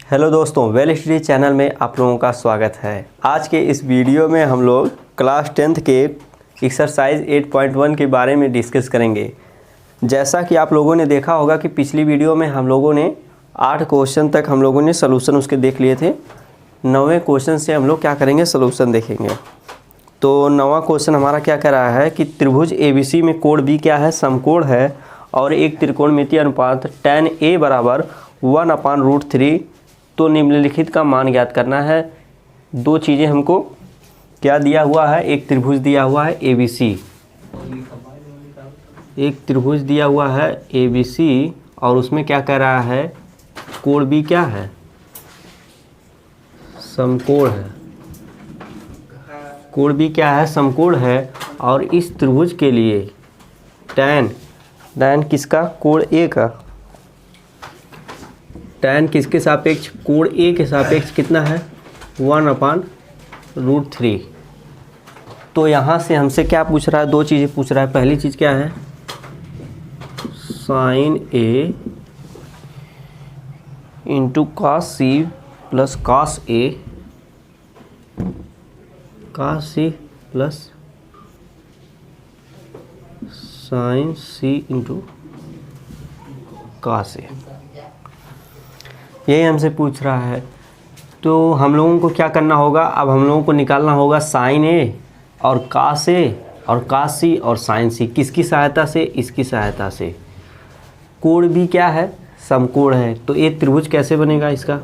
Hello दोस्तों, well study channel में आप लोगों का स्वागत है। आज के इस वीडियो में हम लोग क्लास 10th के एक्सरसाइज 8.1 के बारे में डिस्कस करेंगे। जैसा कि आप लोगों ने देखा होगा कि पिछली वीडियो में हम लोगों ने 8 क्वेश्चन तक हम लोगों ने सलूशन उसके देख लिए थे। 9वें क्वेश्चन से हम लोग क्या करेंगे, सलूशन देखेंगे। तो 9वां क्वेश्चन हमारा क्या कह रहा है कि त्रिभुज ABC में कोण B क्या है, समकोण है और एक त्रिकोणमितीय अनुपात tan A बराबर 1/√3। तो निम्नलिखित का मान ज्ञात करना है। दो चीज़ें हमको क्या दिया हुआ है, एक त्रिभुज दिया हुआ है ABC, एक त्रिभुज दिया हुआ है ABC और उसमें क्या कह रहा है, कोण B क्या है, समकोण है। कोण B क्या है, समकोण है। और इस त्रिभुज के लिए tan किसका, कोण A का, tan किसके सापेक्ष, कोण A के सापेक्ष कितना है, 1/√3। तो यहाँ से हमसे क्या पूछ रहा है, दो चीज़ें पूछ रहा है। पहली चीज़ क्या है, sin A into cos C plus cos A, cos C plus sin C into cos A, यही हमसे पूछ रहा है। तो हम लोगों को क्या करना होगा, अब हम लोगों को निकालना होगा sin A और cos A और cos C और sin C। किसकी सहायता से, इसकी सहायता से। कोण B क्या है, समकोण है। तो ये त्रिभुज कैसे बनेगा इसका,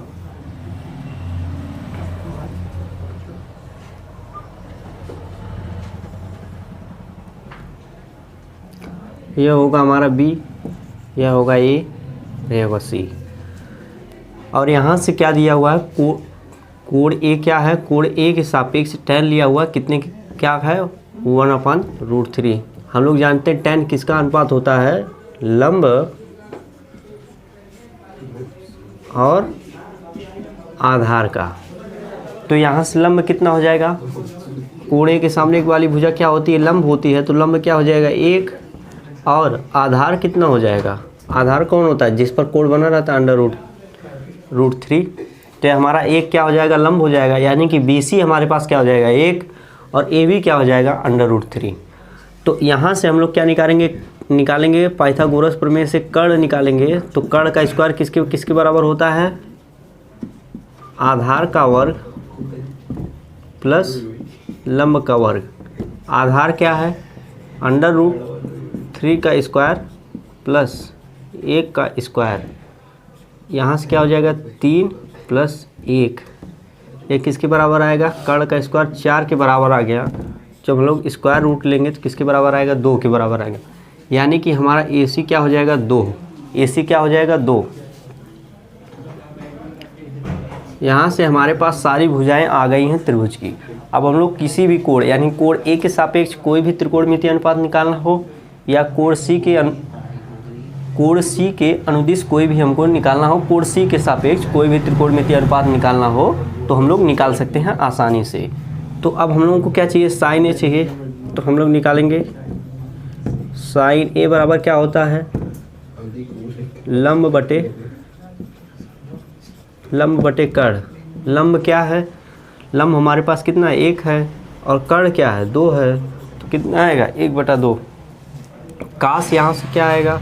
यह होगा हमारा B, यह होगा A, यह होगा C। और यहाँ से क्या दिया हुआ है, कोण A क्या है, कोण A के सापेक्ष tan लिया हुआ कितने क्या है, 1/√3। हम लोग जानते हैं tan किसका अनुपात होता है, लंब और आधार का। तो यहाँ से लंब कितना हो जाएगा, कोण A के सामने एक वाली भुजा क्या होती है, लंब होती है। तो लंब क्या हो जाएगा, 1, और आधार कितना हो जाएगा, आधार कौन होता है, जिस पर कोण बना रहता है, √3। तो हमारा एक क्या हो जाएगा, लंब हो जाएगा। यानी कि BC हमारे पास क्या हो जाएगा, 1, और AB क्या हो जाएगा, √3। तो यहाँ से हम लोग क्या निकालेंगे पाइथागोरस प्रमेय से कर्ण निकालेंगे। तो कर्ण का स्क्वायर किसके बराबर होता है, आधार का वर्ग प्लस लंब का वर्ग। आधार क्या है, √3 का स्क्वायर प्लस 1 का स्क्वायर। यहाँ से क्या हो जाएगा, 3 + 1, ये किसके बराबर आएगा, कर्ण का स्क्वायर 4 के बराबर आ गया। जब हम लोग स्क्वायर रूट लेंगे तो किसके बराबर आएगा, 2 के बराबर आएगा। यानी कि हमारा AC क्या हो जाएगा, 2। AC क्या हो जाएगा, 2। यहाँ से हमारे पास सारी भुजाएं आ गई हैं त्रिभुज की। अब हम लोग किसी भी कोण, यानी कोण A के सापेक्ष कोई भी त्रिकोणमितीय अनुपात निकालना हो, या कोण C के अनुदिश कोई भी हमको निकालना हो, कोण C के सापेक्ष कोई भी त्रिकोणमितीय अनुपात निकालना हो, तो हम लोग निकाल सकते हैं आसानी से। तो अब हम लोगों को क्या चाहिए, sin A चाहिए। तो हम लोग निकालेंगे sin A बराबर क्या होता है, लंब बटे कर्ण। लंब क्या है, लंब हमारे पास कितना है, 1 है, और कर्ण क्या है, 2 है। तो कितना आएगा, 1/2। cos यहाँ से क्या आएगा,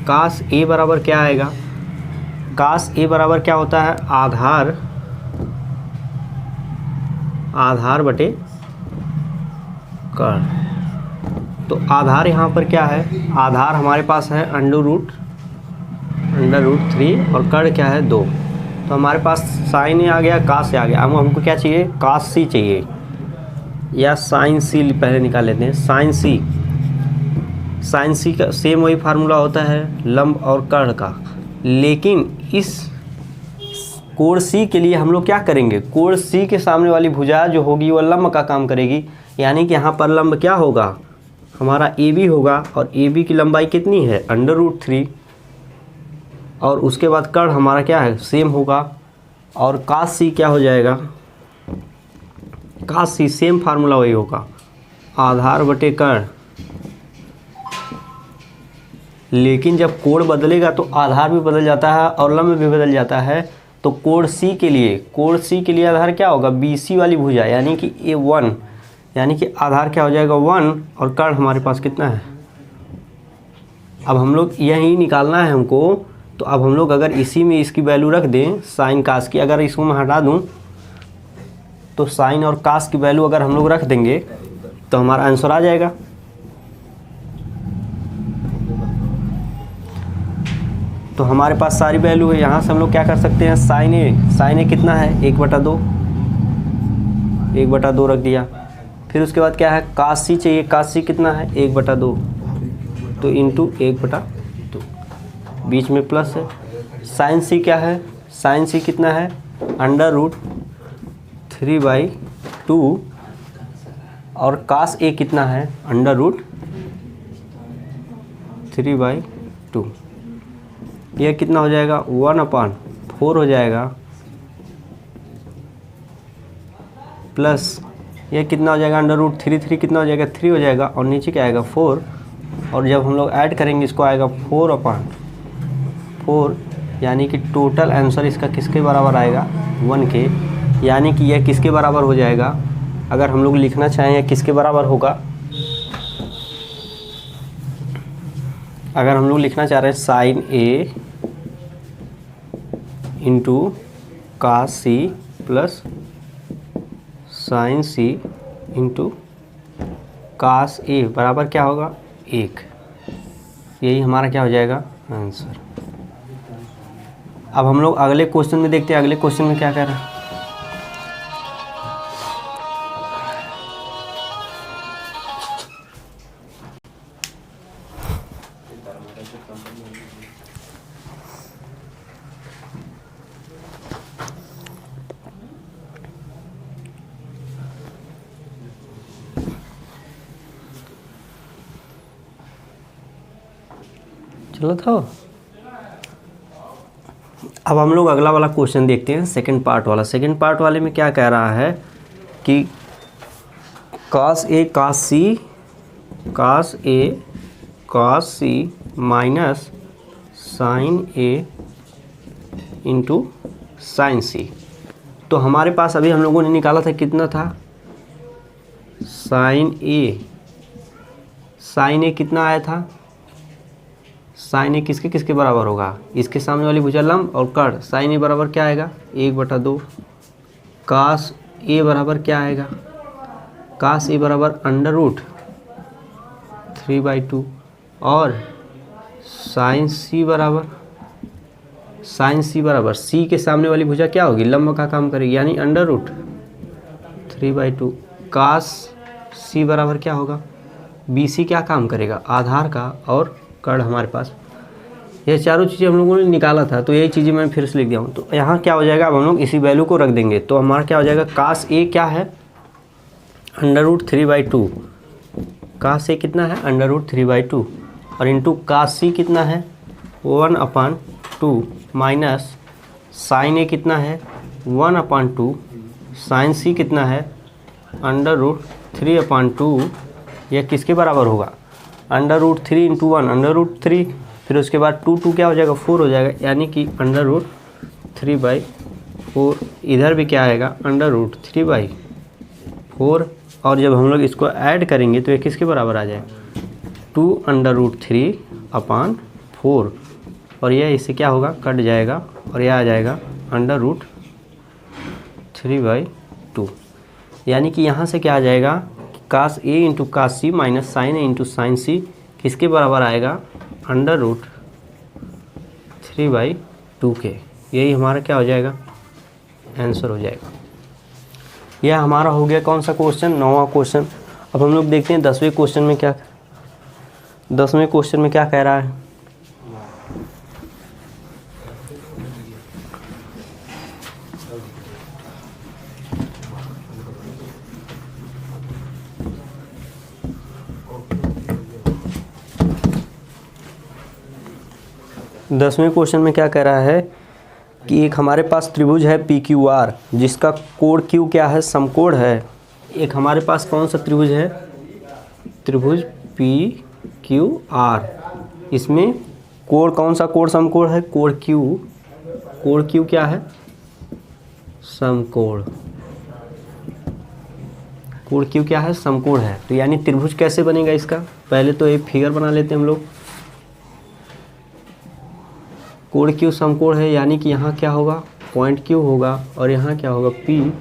cos A बराबर क्या आएगा, cos A बराबर क्या होता है, आधार बटे कर्ण। तो आधार यहाँ पर क्या है, आधार हमारे पास है √3 और कर्ण क्या है, 2। तो हमारे पास sin A आ गया, cos A आ गया। अब हमको क्या चाहिए, cos C चाहिए, या sin C पहले निकाल लेते हैं। sin C का सेम वही फार्मूला होता है लंब और कर्ण का, लेकिन इस कोण C के लिए हम लोग क्या करेंगे, कोण C के सामने वाली भुजा जो होगी वो लंब का काम करेगी। यानी कि यहाँ पर लंब क्या होगा, हमारा AB होगा, और AB की लंबाई कितनी है, √3, और उसके बाद कर्ण हमारा क्या है, सेम होगा। और cos C क्या हो जाएगा, cos C सेम फार्मूला वही होगा, आधार बटे कर्ण। लेकिन जब कोण बदलेगा तो आधार भी बदल जाता है और लंब भी बदल जाता है। तो कोण सी के लिए आधार क्या होगा, BC वाली भुजा, यानी कि A1, यानी कि आधार क्या हो जाएगा 1, और कर्ण हमारे पास कितना है। अब हम लोग यही निकालना है हमको, तो अब हम लोग अगर इसी में इसकी वैल्यू रख दें साइन कास की, अगर इसको मैं हटा दूं तो साइन और कास की वैल्यू अगर हम लोग रख देंगे तो हमारा आंसर आ जाएगा। तो हमारे पास सारी वैल्यू है, यहाँ से हम लोग क्या कर सकते हैं, साइन ए कितना है 1/2, 1/2 रख दिया। फिर उसके बाद क्या है, कास सी चाहिए, कास सी कितना है 1/2, तो इंटू 1/2, बीच में प्लस है। साइन सी क्या है, साइन सी कितना है √3/2, और कास ए कितना है √3/2। यह कितना हो जाएगा 1/4 हो जाएगा, प्लस यह कितना हो जाएगा √3 कितना हो जाएगा 3 हो जाएगा, और नीचे क्या आएगा 4, और जब हम लोग ऐड करेंगे इसको आएगा 4/4, यानी कि टोटल आंसर इसका किसके बराबर आएगा 1 के, यानी कि यह किसके बराबर हो जाएगा, अगर हम लोग लिखना चाहें किसके बराबर होगा, अगर हम लोग लिखना चाह रहे हैं sine A into cos C plus sine C into cos A बराबर क्या होगा 1, यही हमारा क्या हो जाएगा आंसर। अब हम लोग अगले क्वेश्चन में देखते हैं, अगले क्वेश्चन में क्या कह रहा है। चलो था। अब हम लोग अगला वाला क्वेश्चन देखते हैं, सेकंड पार्ट वाला। सेकंड पार्ट वाले में क्या कह रहा है कि कास ए कास सी minus sign A into sine सी। तो हमारे पास अभी हम लोगों ने निकाला था कितना था, साइन ए कितना आया था, साइन ए किसके किसके बराबर होगा, इसके सामने वाली भुजा लंब और कर्ण। साइन ए बराबर क्या आएगा 1/2, कास ए बराबर क्या आएगा, कास ए बराबर √3/2, और साइन सी बराबर सी के सामने वाली भुजा क्या होगी, लंब का काम करेगी, यानी √3/2। कास सी बराबर क्या होगा, BC क्या काम करेगा, आधार का, और कर्ण हमारे पास। ये चारों चीज़ें हम लोगों ने निकाला था, तो यही चीज़ें मैं फिर से लिख दिया हूँ। तो यहाँ क्या हो जाएगा, अब हम लोग इसी वैल्यू को रख देंगे, तो हमारा क्या हो जाएगा, कास ए क्या है √3/2, कास ए कितना है √3/2, और इंटू कास सी कितना है 1/2, माइनस साइन ए कितना है 1/2, साइन सी कितना है √3/2। यह किसके बराबर होगा, √3 × 1 √3, फिर उसके बाद 2 क्या हो जाएगा 4 हो जाएगा, यानी कि √3/4। इधर भी क्या आएगा √3/4, और जब हम लोग इसको ऐड करेंगे तो ये किसके बराबर आ जाएगा 2√3/4, और यह इससे क्या होगा कट जाएगा, और यह आ जाएगा √3/2। यानी कि यहाँ से क्या आ जाएगा, कास ए into cos C minus sign A into sine सी किसके बराबर आएगा √3/2 के। यही हमारा क्या हो जाएगा आंसर हो जाएगा। यह हमारा हो गया कौन सा क्वेश्चन, 9वां क्वेश्चन। अब हम लोग देखते हैं 10वें क्वेश्चन में क्या, 10वें क्वेश्चन में क्या कह रहा है। दसवें क्वेश्चन में क्या कह रहा है कि एक हमारे पास त्रिभुज है PQR जिसका कोण Q क्या है, समकोण है। एक हमारे पास कौन सा त्रिभुज है, त्रिभुज PQR, इसमें कोण कौन सा कोण समकोण है, कोण Q क्या है समकोण। कोण क्यू क्या है? समकोण है। तो यानी त्रिभुज कैसे बनेगा इसका? पहले तो एक फिगर बना लेते हैं हम लोग। कोण क्यू समकोण है, यानी कि यहाँ क्या होगा? पॉइंट क्यू होगा और यहाँ क्या होगा? पी,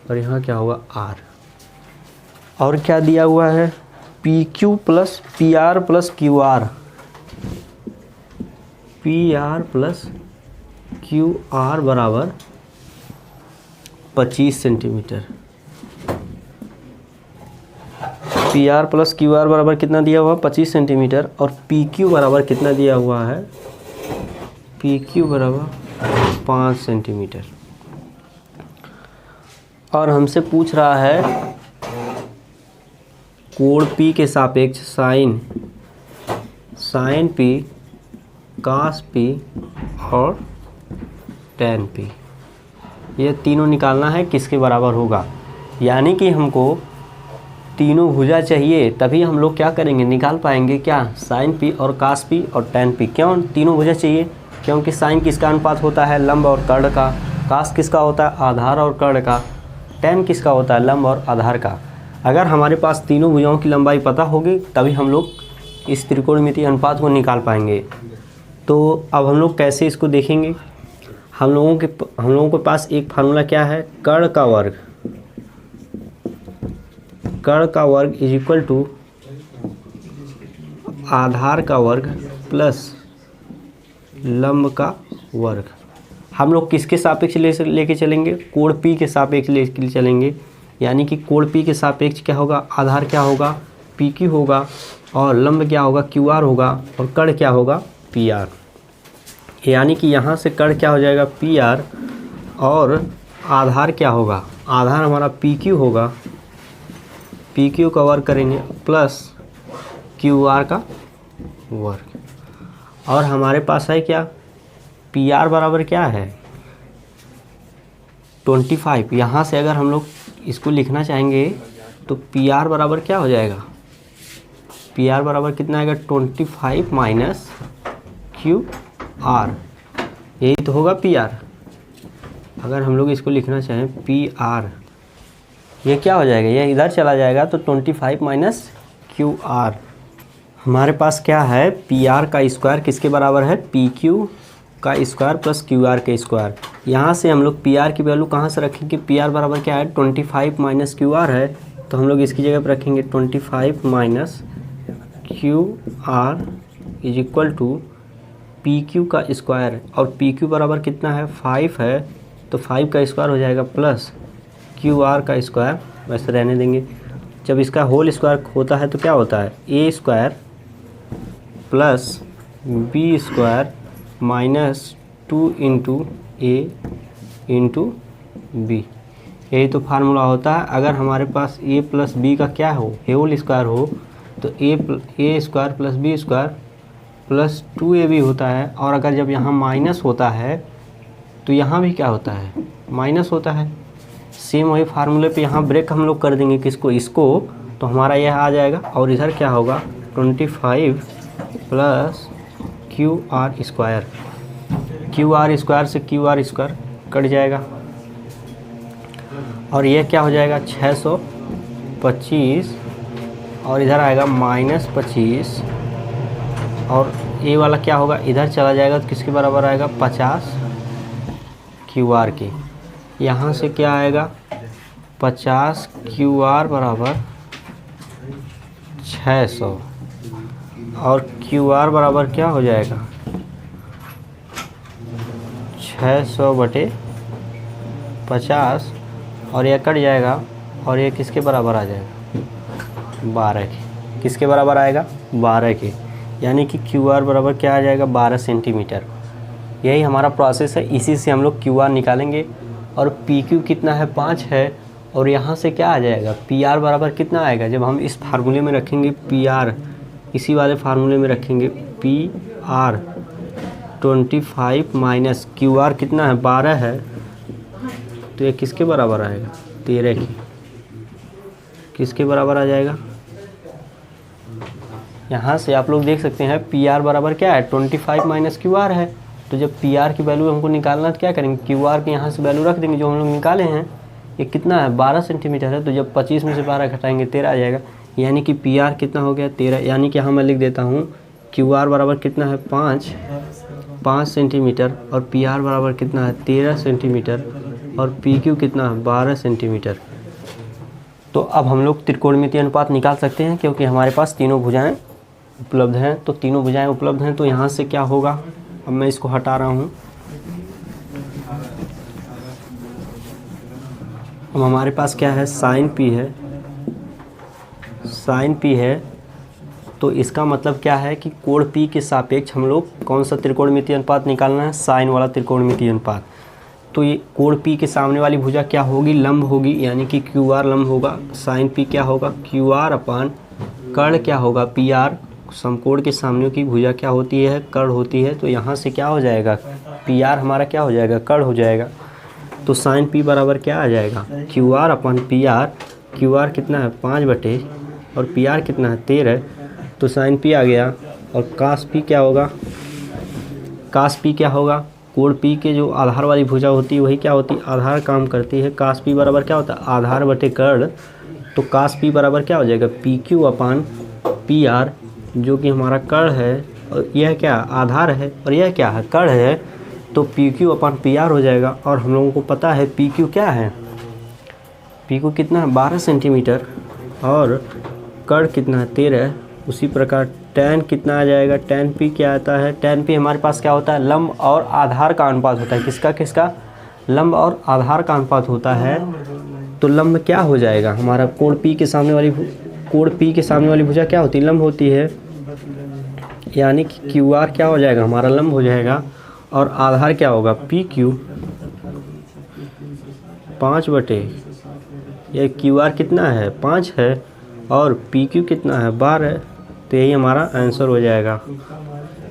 और यहाँ क्या होगा? आर। और क्या दिया हुआ है? P Q plus P R plus Q are. P R plus Q are बराबर 25 centimetre. P R plus Q are बराबर कितना दिया हुआ? 25 सेंटीमीटर। और पी क्यू बराबर कितना दिया हुआ है? पी क्यू बराबर 5 सेंटीमीटर। और हमसे पूछ रहा है कोण पी के सापेक्ष साइन पी, कॉस पी और टैन पी, ये तीनों निकालना है किसके बराबर होगा। यानी कि हमको तीनों भुजा चाहिए, तभी हम लोग क्या करेंगे? निकाल पाएंगे क्या? साइन पी और कॉस पी और टैन पी। क्यों तीनों भुजा चाहिए? क्योंकि साइन किसका अनुपात होता है? लंब और कर्ण का। कॉस किसका होता है? आधार और कर्ण का। टैन किसका होता है? लंब और आधार का। अगर हमारे पास तीनों भुजाओं की लंबाई पता होगी तभी हम लोग इस त्रिकोणमितीय अनुपात को निकाल पाएंगे। तो अब हम लोग कैसे इसको देखेंगे? हम लोगों के पास एक फार्मूला क्या है? कर्ण का वर्ग। कर्ण का वर्ग इज इक्वल टू आधार का वर्ग प्लस लंब का वर्ग। हम लोग किसके सापेक्ष लेके चलेंगे? कोण पी के सापेक्ष लेके चलेंगे। यानी कि कोण पी के सापेक्ष क्या होगा? आधार क्या होगा? पी क्यू होगा, और लंब क्या होगा? क्यू आर होगा, और कर्ण क्या होगा? P R. यानी कि यहाँ से कर्ण क्या हो जाएगा? पी आर, और आधार क्या होगा? आधार हमारा पी क्यू होगा। पी क्यू का वर्ग करेंगे प्लस क्यू आर का वर्ग। और हमारे पास है क्या? पी आर बराबर क्या है? 25। यहाँ से अगर हम लोग इसको लिखना चाहेंगे तो पी आर बराबर क्या हो जाएगा? पी आर बराबर कितना आएगा? 25 माइनस क्यू आर, यही तो होगा पी आर। अगर हम लोग इसको लिखना चाहें पी आर, ये क्या हो जाएगा? ये इधर चला जाएगा तो 25 माइनस क्यू आर। हमारे पास क्या है? पी आर का स्क्वायर किसके बराबर है? पी क्यू का स्क्वायर प्लस क्यू आर के स्क्वायर। यहाँ से हम लोग पी आर की वैल्यू कहाँ से रखेंगे? पी आर बराबर क्या है? 25 माइनस क्यू आर है, तो हम लोग इसकी जगह पर रखेंगे 25 minus Q R is equal to P Q का स्क्वायर। और पी क्यू बराबर कितना है? 5 है, तो 5 का स्क्वायर हो जाएगा प्लस क्यू आर का स्क्वायर, वैसे रहने देंगे। जब इसका होल स्क्वायर होता है तो क्या होता है? A square plus B square minus 2 into A into B, यही तो फार्मूला होता है। अगर हमारे पास ए प्लस बी का क्या हो? होल स्क्वायर हो, तो A square plus B square plus 2ab होता है। और अगर जब यहाँ माइनस होता है तो यहाँ भी क्या होता है? माइनस होता है। सेम वही फार्मूले पे यहाँ ब्रेक हम लोग कर देंगे किसको? इसको, तो हमारा यह आ जाएगा। और इधर क्या होगा? 25 plus Q are square. Q R square से क्यू आर स्क्वायर कट जाएगा, और यह क्या हो जाएगा? 625, और इधर आएगा -25, और ए वाला क्या होगा? इधर चला जाएगा तो किसके बराबर आएगा? 50 क्यू आर के। यहाँ से क्या आएगा? 50 क्यू आर बराबर 600, और क्यू आर बराबर क्या हो जाएगा? 600/50, और यह कट जाएगा, और यह किसके बराबर आ जाएगा? 12 के। किसके बराबर आएगा? 12 के। यानी कि क्यू आर बराबर क्या आ जाएगा? 12 सेंटीमीटर। यही हमारा प्रोसेस है, इसी से हम लोग क्यू आर निकालेंगे। और पी क्यू कितना है? 5 है, और यहाँ से क्या आ जाएगा? पी आर बराबर कितना आएगा? जब हम इस फार्मूले में रखेंगे पी आर, इसी वाले फार्मूले में रखेंगे P R 25 minus Q are कितना है? 12 है, तो ये किसके बराबर आएगा? 13 की। किसके बराबर आ जाएगा? यहाँ से आप लोग देख सकते हैं पी आर बराबर क्या है? 25 माइनस क्यू आर है, तो जब पी आर की वैल्यू हमको निकालना है तो क्या करेंगे, क्यू आर के यहाँ से वैल्यू रख देंगे जो हम लोग निकाले हैं। ये कितना है 12 सेंटीमीटर है, तो जब 25 में से 12 घटाएंगे 13 आ जाएगा, यानी कि पी आर कितना हो गया 13। यानी कि यहाँ मैं लिख देता हूँ क्यू आर बराबर कितना है 5 सेंटीमीटर और पी आर बराबर कितना है 13 सेंटीमीटर और पी क्यू कितना है 12 सेंटीमीटर। तो अब हम लोग त्रिकोणमितीय अनुपात निकाल सकते हैं क्योंकि हमारे पास तीनों भुजाएं उपलब्ध हैं। तो तीनों भुजाएं उपलब्ध हैं, तो यहाँ से क्या होगा, अब मैं इसको हटा रहा हूँ। अब हमारे पास क्या है साइन पी है, साइन पी है, तो इसका मतलब क्या है कि कोण पी के सापेक्ष हम लोग कौन सा त्रिकोणमितीय अनुपात निकालना है, साइन वाला त्रिकोणमितीय अनुपात। तो ये कोण पी के सामने वाली भुजा क्या होगी, लंब होगी, यानी कि क्यू आर लंब होगा। साइन पी क्या होगा, क्यू आर अपान कर्ण क्या होगा पी आर। समकोण के सामने की भुजा क्या होती है, कर्ण होती है। तो यहाँ से क्या हो जाएगा, पी आर हमारा क्या हो जाएगा, कर्ण हो जाएगा। तो साइन पी बराबर क्या आ जाएगा, क्यू आर अपन पी आर। क्यू आर कितना है 5 बटे और पी आर कितना है 13। तो साइन पी आ गया। और कास पी क्या होगा, कास पी क्या होगा, कोण पी के जो आधार वाली भुजा होती है वही क्या होती है, आधार काम करती है। कास पी बराबर क्या होता है, आधार बटे कर्ण। तो कास पी बराबर क्या हो जाएगा, पी क्यू अपान पी आर, जो कि हमारा कर्ण है और यह क्या आधार है और यह क्या है कर्ण है। तो पी क्यू अपान पी आर हो जाएगा। और हम लोगों को पता है पी क्यू क्या है, पी क्यू कितना है 12 सेंटीमीटर और कर्ण कितना है 13। उसी प्रकार टैन कितना आ जाएगा, टैन पी क्या आता है, टैन पी हमारे पास क्या होता है, लंब और आधार का अनुपात होता है। किसका किसका, लंब और आधार का अनुपात होता है। तो लंब क्या हो जाएगा हमारा, कोण पी के सामने वाली, कोण पी के सामने वाली भुजा क्या होती है, लंब होती है। यानी कि क्यू आर क्या हो जाएगा हमारा लंब हो जाएगा और आधार क्या होगा पी क्यू 5 बटे, ये क्यू आर कितना है 5 है और पी क्यू कितना है 12। तो यही हमारा आंसर हो जाएगा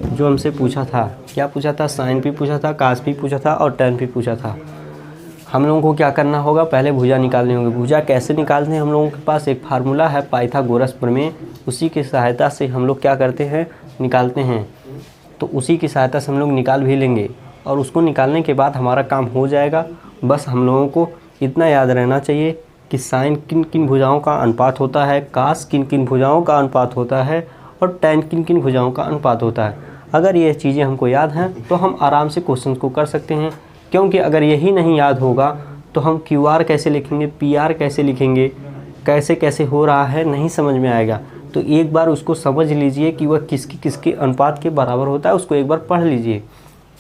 जो हमसे पूछा था। क्या पूछा था, साइन पी पूछा था, कास पी पूछा था और टैन पी पूछा था। हम लोगों को क्या करना होगा, पहले भुजा निकालनी होगी। भुजा कैसे निकालते हैं, हम लोगों के पास एक फार्मूला है पाइथागोरस प्रमेय, उसी की सहायता से हम लोग क्या करते हैं, निकालते हैं। तो उसी की सहायता से हम लोग निकाल भी लेंगे और उसको निकालने के बाद हमारा काम हो जाएगा। बस हम लोगों को इतना याद रहना चाहिए कि साइन किन किन भुजाओं का अनुपात होता है, कास किन किन भुजाओं का अनुपात होता है और टैन किन किन भुजाओं का अनुपात होता है। अगर ये चीज़ें हमको याद हैं तो हम आराम से क्वेश्चन को कर सकते हैं। क्योंकि अगर यही नहीं याद होगा तो हम क्यू आर कैसे लिखेंगे, पी आर कैसे लिखेंगे, कैसे कैसे हो रहा है नहीं समझ में आएगा। तो एक बार उसको समझ लीजिए कि वह किसके किसके अनुपात के बराबर होता है, उसको एक बार पढ़ लीजिए,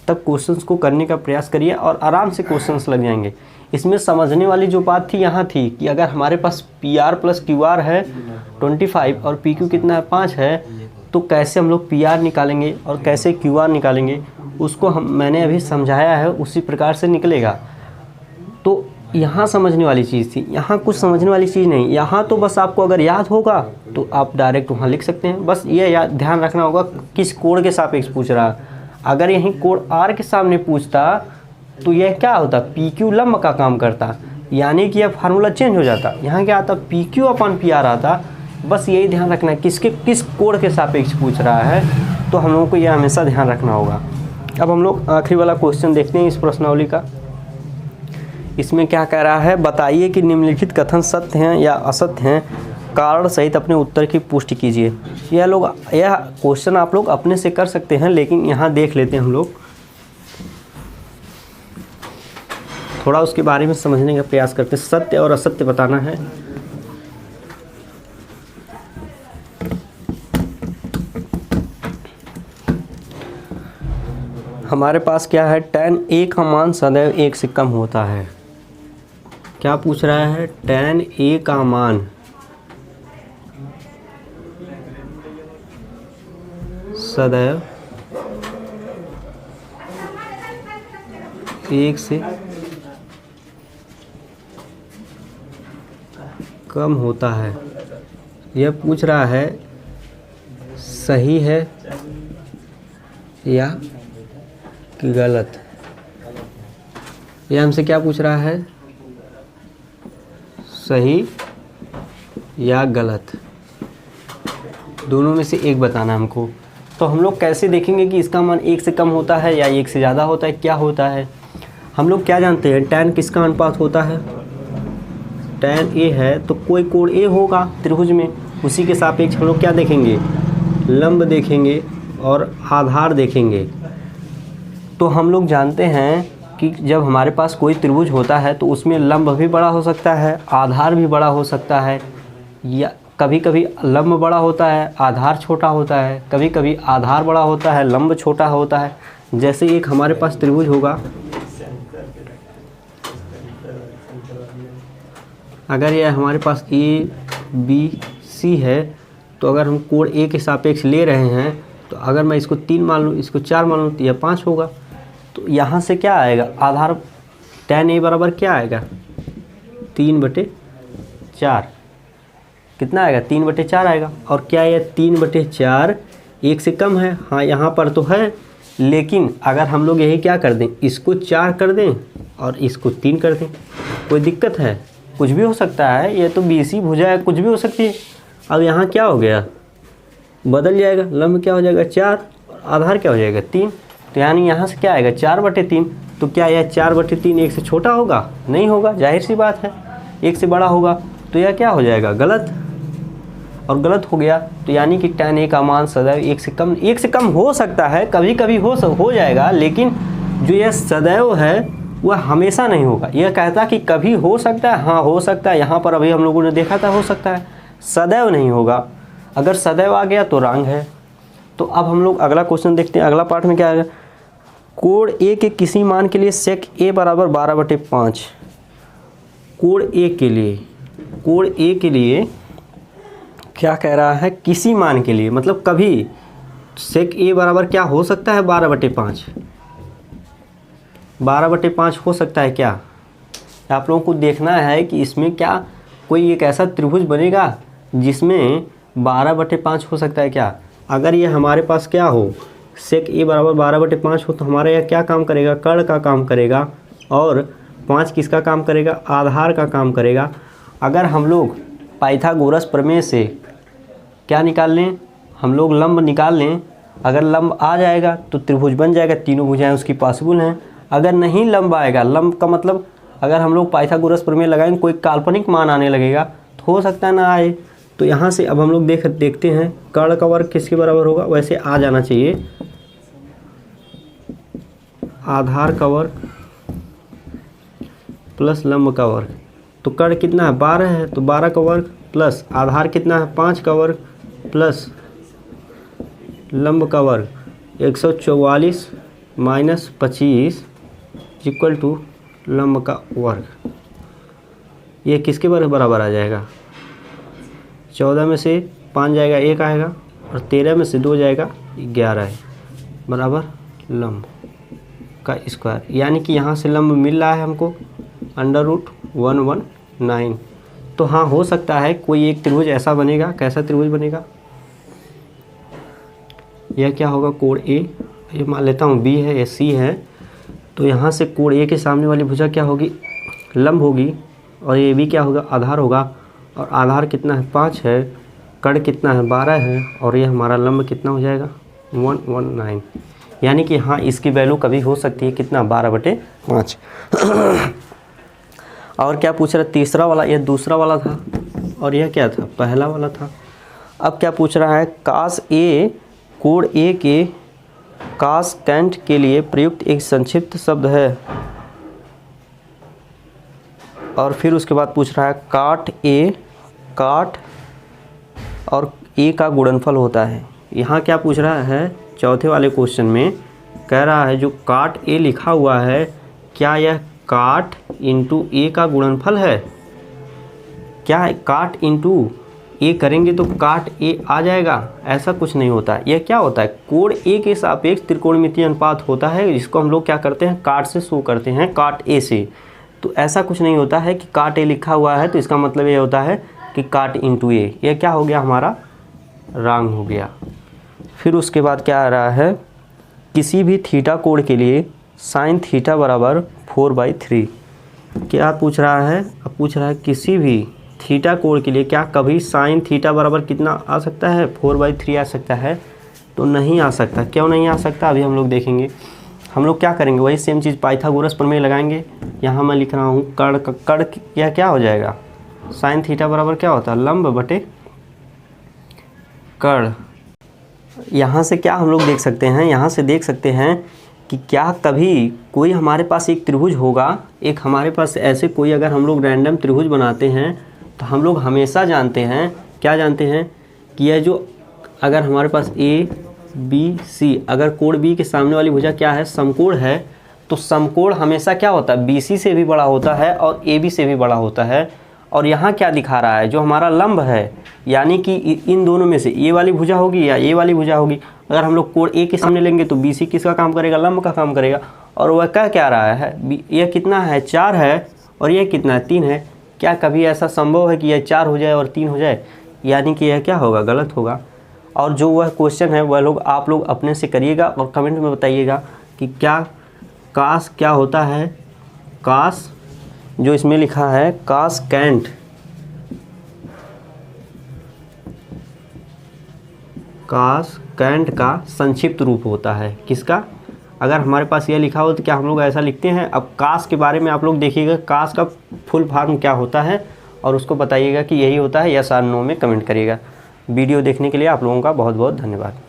तब क्वेश्चंस को करने का प्रयास करिए और आराम से क्वेश्चंस लग जाएंगे। इसमें समझने वाली जो बात थी यहाँ थी कि अगर हमारे पास P R plus Q R है 25 और पी क्यू कितना है 5 है, तो कैसे हम लोग पी आर निकालेंगे और कैसे क्यू आर निकालेंगे, उसको मैंने अभी समझाया है, उसी प्रकार से निकलेगा। तो यहाँ समझने वाली चीज़ थी, यहाँ कुछ समझने वाली चीज़ नहीं। यहाँ तो बस आपको अगर याद होगा तो आप डायरेक्ट वहाँ लिख सकते हैं। बस ये याद ध्यान रखना होगा किस कोण के सापेक्ष पूछ रहा। अगर यहीं कोण आर के सामने पूछता तो यह क्या होता, पी क्यू लंब का काम करता, यानी कि यह फार्मूला चेंज हो जाता। यहाँ क्या आता, पी क्यू अपन पी आर आता। बस यही ध्यान रखना है किसके किस कोण के सापेक्ष पूछ रहा है, तो हम लोगों को यह हमेशा ध्यान रखना होगा। अब हम लोग आखिरी वाला क्वेश्चन देखते हैं इस प्रश्नावली का। इसमें क्या कह रहा है, बताइए कि निम्नलिखित कथन सत्य हैं या असत्य हैं, कारण सहित अपने उत्तर की पुष्टि कीजिए। यह क्वेश्चन आप लोग अपने से कर सकते हैं, लेकिन यहाँ देख लेते हैं हम लोग, थोड़ा उसके बारे में समझने का प्रयास करते हैं। सत्य और असत्य बताना है। हमारे पास क्या है, tan a का मान सदैव 1 से कम होता है। क्या पूछ रहा है, tan a का मान सदैव 1 से कम होता है। यह पूछ रहा है सही है या कि गलत। यह हमसे क्या पूछ रहा है, सही या गलत, दोनों में से एक बताना हमको। तो हम लोग कैसे देखेंगे कि इसका मान 1 से कम होता है या 1 से ज़्यादा होता है, क्या होता है। हम लोग क्या जानते हैं, tan किसका अनुपात होता है, tan a है तो कोई कोण a होगा त्रिभुज में, उसी के सापेक्ष हम लोग क्या देखेंगे, लंब देखेंगे और आधार देखेंगे। तो हम लोग जानते हैं कि जब हमारे पास कोई त्रिभुज होता है तो उसमें लंब भी बड़ा हो सकता है, आधार भी बड़ा हो सकता है, या कभी कभी लंब बड़ा होता है आधार छोटा होता है, कभी कभी आधार बड़ा होता है लंब छोटा होता है। जैसे एक हमारे पास त्रिभुज होगा, अगर यह हमारे पास ABC है, तो अगर हम कोण A के सापेक्ष ले रहे हैं तो अगर मैं इसको 3 मान लूँ, इसको 4 मान लूँ तो यह 5 होगा। तो यहाँ से क्या आएगा, आधार tan A बराबर क्या आएगा, 3/4। कितना आएगा, 3/4 आएगा। और क्या यह 3/4 1 से कम है, हाँ यहाँ पर तो है, लेकिन अगर हम लोग यही क्या कर दें, इसको 4 कर दें और इसको 3 कर दें, कोई दिक्कत है, कुछ भी हो सकता है, ये तो BC भुजा है, कुछ भी हो सकती है। अब यहाँ क्या हो गया, बदल जाएगा, लंब क्या हो जाएगा 4 और आधार क्या हो जाएगा 3। तो यानी यहाँ से क्या आएगा 4/3। तो क्या यह 4/3 1 से छोटा होगा, नहीं होगा, जाहिर सी बात है, 1 से बड़ा होगा। तो यह क्या हो जाएगा, गलत, और गलत हो गया। तो यानी कि tan A का मान सदैव 1 से कम हो सकता है, कभी कभी हो जाएगा, लेकिन जो यह सदैव है वह हमेशा नहीं होगा। यह कहता कि कभी हो सकता है, हाँ हो सकता है, यहाँ पर अभी हम लोगों ने देखा था हो सकता है, सदैव नहीं होगा। अगर सदैव आ गया तो रॉन्ग है। तो अब हम लोग अगला क्वेश्चन देखते हैं। अगला पार्ट में क्या है, कोण A के किसी मान के लिए sec A बराबर 12/5। कोण A के लिए क्या कह रहा है, किसी मान के लिए, मतलब कभी sec A बराबर क्या हो सकता है, 12/5। 12/5 हो सकता है क्या, आप लोगों को देखना है कि इसमें क्या कोई एक ऐसा त्रिभुज बनेगा जिसमें 12/5 हो सकता है क्या। अगर ये हमारे पास क्या हो, sec A बराबर 12/5 हो, तो हमारा यह क्या काम करेगा, कर्ण का काम करेगा, और 5 किसका काम करेगा, आधार का काम करेगा। अगर हम लोग पाइथागोरस प्रमेय से क्या निकाल लें, हम लोग लंब निकाल लें, अगर लंब आ जाएगा तो त्रिभुज बन जाएगा, तीनों भुजाएं उसकी पॉसिबल हैं। अगर नहीं लंब आएगा, लंब का मतलब अगर हम लोग पाइथागोरस प्रमेय लगाएंगे कोई काल्पनिक मान आने लगेगा तो हो सकता है ना आए। तो यहाँ से अब हम लोग देखते हैं कर्ण का वर्ग किसके बराबर होगा, वैसे आ जाना चाहिए, आधार का वर्ग प्लस लंब का वर्ग। तो कर्ण कितना है, 12 है, तो 12 का वर्ग प्लस आधार कितना है, 5 का वर्ग प्लस लंब का वर्ग 144 माइनस 25 इक्वल टू लंब का वर्ग। ये किसके बराबर आ जाएगा, 14 में से 5 जाएगा 1 आएगा, और 13 में से 2 जाएगा 11 है, बराबर लंब का स्क्वायर। यानी कि यहाँ से लंब मिल रहा है हमको √119। तो हाँ हो सकता है कोई एक त्रिभुज ऐसा बनेगा, कैसा त्रिभुज बनेगा, यह क्या होगा, कोण A, ये मान लेता हूँ B है, ये C है। तो यहाँ से कोण A के सामने वाली भुजा क्या होगी, लंब होगी, और ये भी क्या होगा, आधार होगा, और आधार कितना है 5 है, कर्ण कितना है 12 है, और ये हमारा लंब कितना हो जाएगा 119। यानी कि हाँ इसकी वैल्यू कभी हो सकती है कितना, 12/5। और क्या पूछ रहा है, तीसरा वाला, यह दूसरा वाला था और यह क्या था, पहला वाला था। अब क्या पूछ रहा है, cos A, कोण A के cosecant के लिए प्रयुक्त एक संक्षिप्त शब्द है। और फिर उसके बाद पूछ रहा है cot A, cot और A का गुणनफल होता है। यहाँ क्या पूछ रहा है, चौथे वाले क्वेश्चन में कह रहा है जो cot A लिखा हुआ है, क्या यह cot इंटू A का गुणनफल है। क्या है, cot इंटू A करेंगे तो cot A आ जाएगा, ऐसा कुछ नहीं होता। यह क्या होता है, कोण A के सापेक्ष त्रिकोणमितीय अनुपात होता है, जिसको हम लोग क्या करते हैं, cot से शो करते हैं, cot A से। तो ऐसा कुछ नहीं होता है कि cot A लिखा हुआ है तो इसका मतलब ये होता है कि cot इंटू A। यह क्या हो गया, हमारा रॉन्ग हो गया। फिर उसके बाद क्या आ रहा है, किसी भी थीटा कोण के लिए sin थीटा बराबर 4/3। क्या पूछ रहा है, अब पूछ रहा है किसी भी थीटा कोण के लिए क्या कभी sin थीटा बराबर कितना आ सकता है, 4/3 आ सकता है। तो नहीं आ सकता। क्यों नहीं आ सकता अभी हम लोग देखेंगे। हम लोग क्या करेंगे, वही सेम चीज़ पाइथागोरस प्रमेय लगाएंगे। यहाँ मैं लिख रहा हूँ कड़ यह क्या हो जाएगा, साइन थीटा बराबर क्या होता है, लंब बटे कड़। यहाँ से क्या हम लोग देख सकते हैं, यहाँ से देख सकते हैं कि क्या कभी कोई हमारे पास एक त्रिभुज होगा, एक हमारे पास ऐसे कोई अगर हम लोग रैंडम त्रिभुज बनाते हैं तो हम लोग हमेशा जानते हैं, क्या जानते हैं कि यह जो अगर हमारे पास ए बी सी, अगर कोण बी के सामने वाली भुजा क्या है, समकोण है, तो समकोण हमेशा क्या होता है, बी सी से भी बड़ा होता है और ए बी से भी बड़ा होता है। और यहाँ क्या दिखा रहा है, जो हमारा लंब है, यानी कि इन दोनों में से ए वाली भुजा होगी या ए वाली भुजा होगी। अगर हम लोग कोण ए के सामने लेंगे तो बी सी किसका काम करेगा, लंब का काम करेगा। और वह क्या रहा है, यह कितना है, 4 है और यह कितना है, 3 है। क्या कभी ऐसा संभव है कि यह 4 हो जाए और 3 हो जाए, यानी कि यह क्या होगा, गलत होगा। और जो वह क्वेश्चन है वह लोग आप लोग अपने से करिएगा और कमेंट में बताइएगा कि क्या कास क्या होता है, कास जो इसमें लिखा है कास कैंट, कास कैंट का संक्षिप्त रूप होता है किसका। अगर हमारे पास यह लिखा हो तो क्या हम लोग ऐसा लिखते हैं। अब कास के बारे में आप लोग देखिएगा, कास का फुल फॉर्म क्या होता है और उसको बताइएगा कि यही होता है, यस और नो में कमेंट करिएगा। वीडियो देखने के लिए आप लोगों का बहुत बहुत धन्यवाद।